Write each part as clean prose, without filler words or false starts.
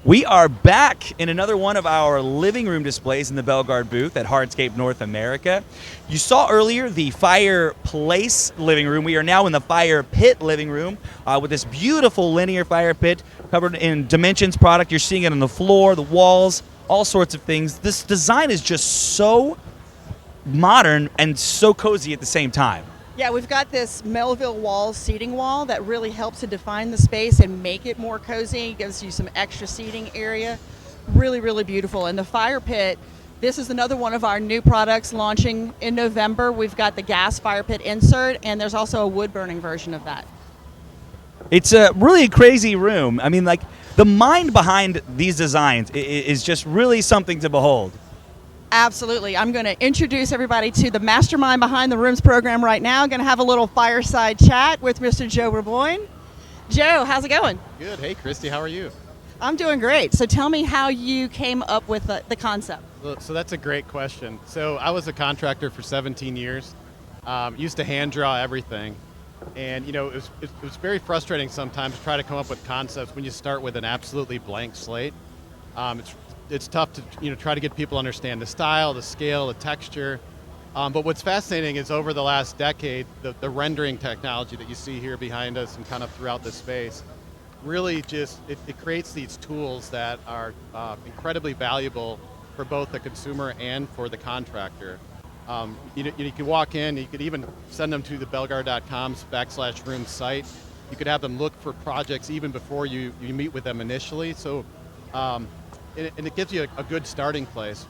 We are back in another one of our living room displays in the Belgard booth at Hardscape North America. You saw earlier the fireplace living room. We are now in the fire pit living room with this beautiful linear fire pit covered in Dimensions product. You're seeing it on the floor, the walls, all sorts of things. This design is just so modern and so cozy at the same time. Yeah, we've got this Melville wall seating wall that really helps to define the space and make it more cozy. It gives you some extra seating area. Really, really beautiful. And the fire pit, this is another one of our new products launching in November. We've got the gas fire pit insert, and there's also a wood burning version of that. It's a really crazy room. I mean, like, the mind behind these designs is just really something to behold. Absolutely. I'm going to introduce everybody to the mastermind behind the rooms program right now. Going to have a little fireside chat with Mr. Joe Raboine. Joe, how's it going? Good. Hey, Christy, how are you? I'm doing great. So tell me how you came up with the concept. So that's a great question. So I was a contractor for 17 years. Used to hand draw everything. And, you know, it was very frustrating sometimes to try to come up with concepts when you start with an absolutely blank slate. It's tough to try to get people to understand the style, the scale, the texture. But what's fascinating is over the last decade, the rendering technology that you see here behind us and kind of throughout the space really just, it creates these tools that are incredibly valuable for both the consumer and for the contractor. You could walk in, you could even send them to the belgard.com/room site. You could have them look for projects even before you meet with them initially. So. And it gives you a good starting place.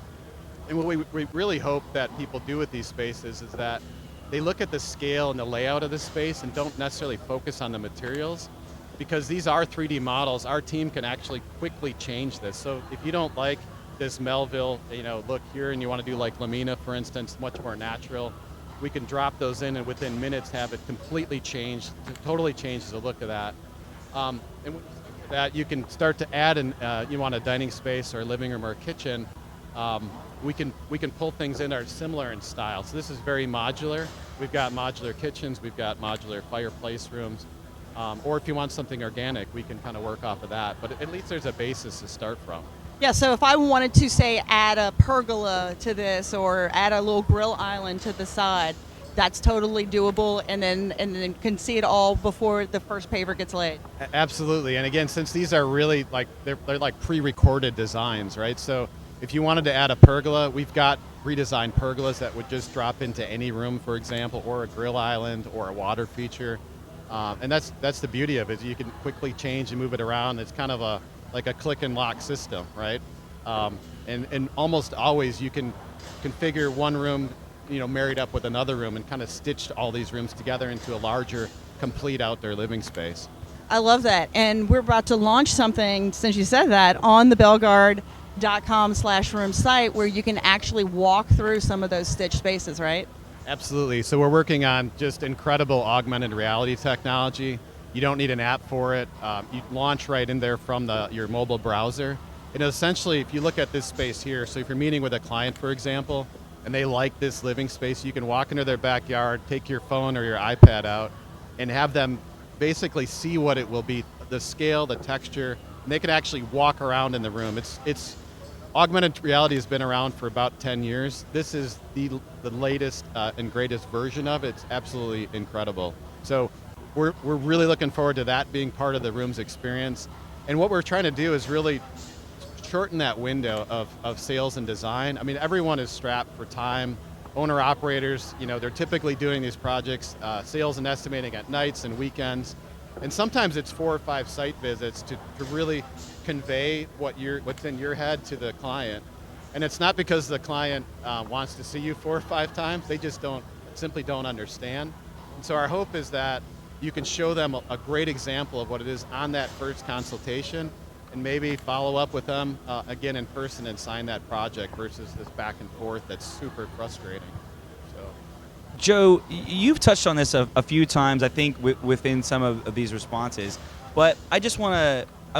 And what we really hope that people do with these spaces is that they look at the scale and the layout of the space and don't necessarily focus on the materials, because these are 3D models. Our team can actually quickly change this. So if you don't like this Melville, look here, and you want to do like Lamina, for instance, much more natural, we can drop those in and within minutes have it completely changed, totally changes the look of that. And that you can start to add in, you want a dining space or a living room or a kitchen, we can pull things in that are similar in style. So this is very modular. We've got modular kitchens, we've got modular fireplace rooms, or if you want something organic, we can kind of work off of that. But at least there's a basis to start from. Yeah, so if I wanted to, say, add a pergola to this or add a little grill island to the side, that's totally doable, and then can see it all before the first paver gets laid. Absolutely, and again, since these are really like they're like pre-recorded designs, right? So if you wanted to add a pergola, we've got redesigned pergolas that would just drop into any room, for example, or a grill island or a water feature, and that's the beauty of it. You can quickly change and move it around. It's kind of like a click and lock system, right? And almost always you can configure one room married up with another room and kind of stitched all these rooms together into a larger, complete outdoor living space. I love that. And we're about to launch something, since you said that, on the belgard.com/room site where you can actually walk through some of those stitched spaces, right? Absolutely. So we're working on just incredible augmented reality technology. You don't need an app for it. You launch right in there from your mobile browser. And essentially, if you look at this space here, so if you're meeting with a client, for example, and they like this living space, you can walk into their backyard, take your phone or your iPad out, and have them basically see what it will be, the scale, the texture, and they can actually walk around in the room. It's augmented reality has been around for about 10 years. This is the latest and greatest version of it. It's absolutely incredible. So we're really looking forward to that being part of the room's experience. And what we're trying to do is really shorten that window of sales and design. I mean, everyone is strapped for time. Owner-operators, they're typically doing these projects, sales and estimating at nights and weekends. And sometimes it's 4 or 5 site visits to really convey what's in your head to the client. And it's not because the client wants to see you 4 or 5 times, they just simply don't understand. And so our hope is that you can show them a great example of what it is on that first consultation, and maybe follow up with them again in person and sign that project versus this back and forth that's super frustrating. So, Joe, you've touched on this a few times, I think, within some of these responses, but I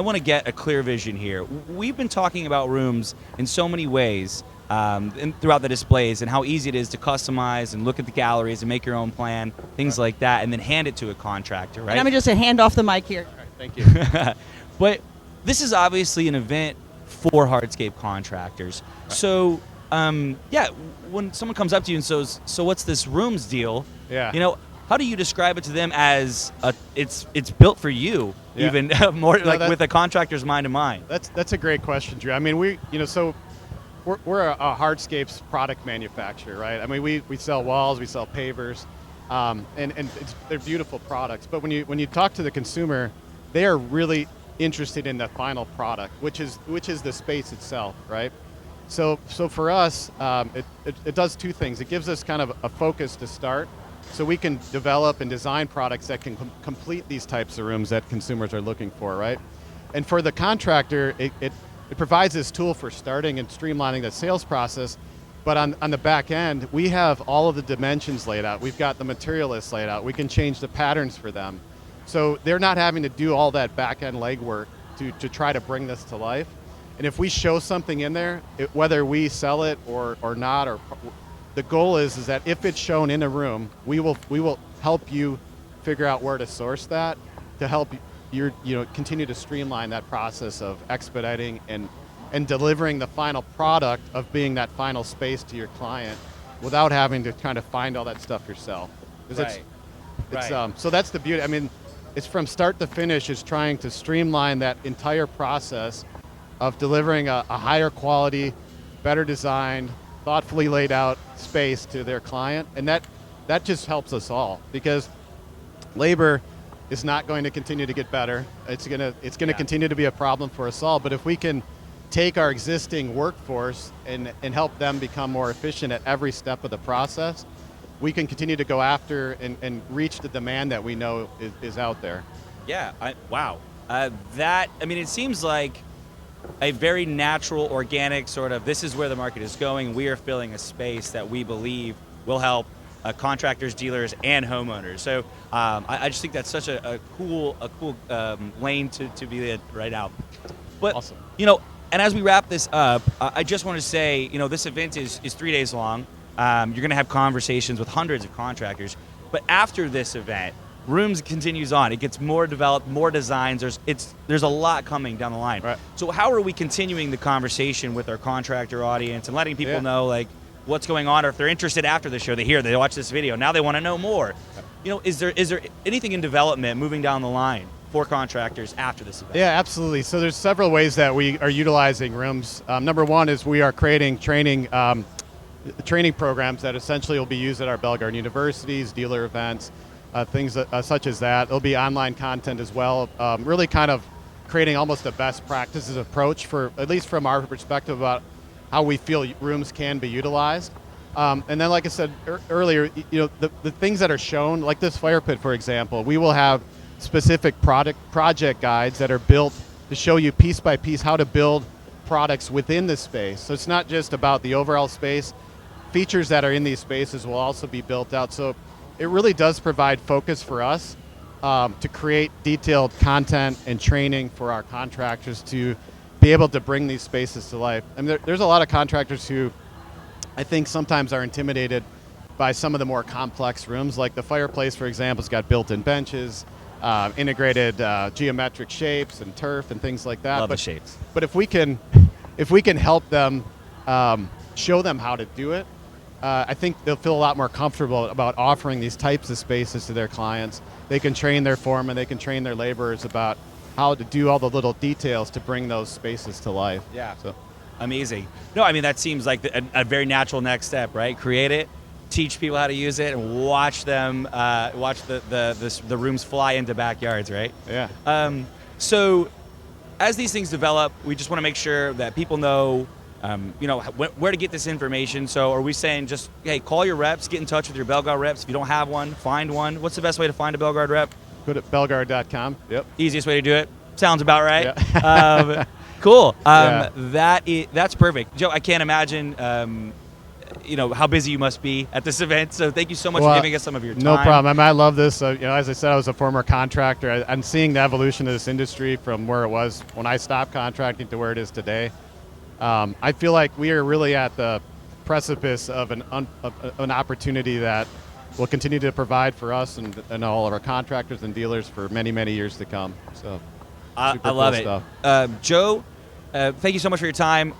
want to get a clear vision here. We've been talking about rooms in so many ways and throughout the displays, and how easy it is to customize and look at the galleries and make your own plan, things like that, and then hand it to a contractor, right? And let me just hand off the mic here. all right, thank you. But this is obviously an event for hardscape contractors. Right. So, yeah, when someone comes up to you and says, "So what's this rooms deal?" Yeah. You know, how do you describe it to them as it's built for you, Yeah. even more No, like that- with a contractor's mind in mind? That's a great question, Drew. I mean, we're a hardscapes product manufacturer, right? I mean, we sell walls, we sell pavers, and they're beautiful products. But when you talk to the consumer, they are really interested in the final product, which is the space itself, right? So for us, it does two things. It gives us kind of a focus to start, so we can develop and design products that can complete these types of rooms that consumers are looking for, right? And for the contractor, it provides this tool for starting and streamlining the sales process. But on the back end, we have all of the dimensions laid out. We've got the material list laid out. We can change the patterns for them. So they're not having to do all that back end legwork to try to bring this to life. And if we show something in there, whether we sell it or not, or the goal is that if it's shown in a room, we will help you figure out where to source that to help you continue to streamline that process of expediting and delivering the final product of being that final space to your client without having to kind of find all that stuff yourself. 'Cause Right. so that's the beauty. I mean, it's from start to finish is trying to streamline that entire process of delivering a higher quality, better designed, thoughtfully laid out space to their client. And that just helps us all, because labor is not going to continue to get better. It's gonna continue to be a problem for us all. But if we can take our existing workforce and help them become more efficient at every step of the process, we can continue to go after and reach the demand that we know is out there. Yeah. Wow. It seems like a very natural, organic sort of, this is where the market is going. We are filling a space that we believe will help contractors, dealers, and homeowners. So I just think that's such a cool lane to be in right now. But Awesome. And as we wrap this up, I just want to say, this event is 3 days long. You're going to have conversations with hundreds of contractors. But after this event, Rooms continues on. It gets more developed, more designs. There's a lot coming down the line. Right. So how are we continuing the conversation with our contractor audience and letting people know like what's going on, or if they're interested after the show, they watch this video, now they want to know more. Is there anything in development moving down the line for contractors after this event? Yeah, absolutely. So there's several ways that we are utilizing rooms. Number one is we are creating training programs that essentially will be used at our Belgard universities, dealer events, things such as that. There'll be online content as well, really kind of creating almost a best practices approach for, at least from our perspective, about how we feel rooms can be utilized. And then, like I said earlier, the things that are shown, like this fire pit, for example, we will have specific project guides that are built to show you piece by piece how to build products within the space. So it's not just about the overall space. Features that are in these spaces will also be built out. So it really does provide focus for us to create detailed content and training for our contractors to be able to bring these spaces to life. I mean, there's a lot of contractors who I think sometimes are intimidated by some of the more complex rooms, like the fireplace, for example, has got built-in benches, integrated geometric shapes and turf and things like that. Love the shapes. But if we can help them, show them how to do it, I think they'll feel a lot more comfortable about offering these types of spaces to their clients. They can train their foreman, they can train their laborers about how to do all the little details to bring those spaces to life. Yeah. So. Amazing. No, I mean, that seems like a very natural next step, right? Create it, teach people how to use it, and watch them, watch the rooms fly into backyards, right? Yeah. So as these things develop, we just want to make sure that people know where to get this information. So are we saying just, hey, call your reps, get in touch with your Belgard reps. If you don't have one, find one. What's the best way to find a Belgard rep? Go to belgard.com. Yep. Easiest way to do it. Sounds about right. Yeah. Cool. Yeah. That's perfect. Joe, I can't imagine how busy you must be at this event. So thank you so much for giving us some of your time. No problem. I love this. As I said, I was a former contractor. I'm seeing the evolution of this industry from where it was when I stopped contracting to where it is today. I feel like we are really at the precipice of an opportunity that will continue to provide for us and all of our contractors and dealers for many, many years to come. So, Super I love cool it. stuff. Joe, thank you so much for your time.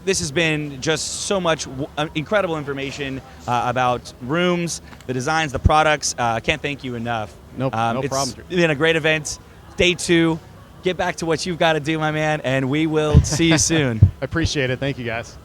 This has been just so much incredible information about rooms, the designs, the products. Can't thank you enough. No problem. It's been a great event. Day 2. Get back to what you've got to do, my man, and we will see you soon. I appreciate it. Thank you, guys.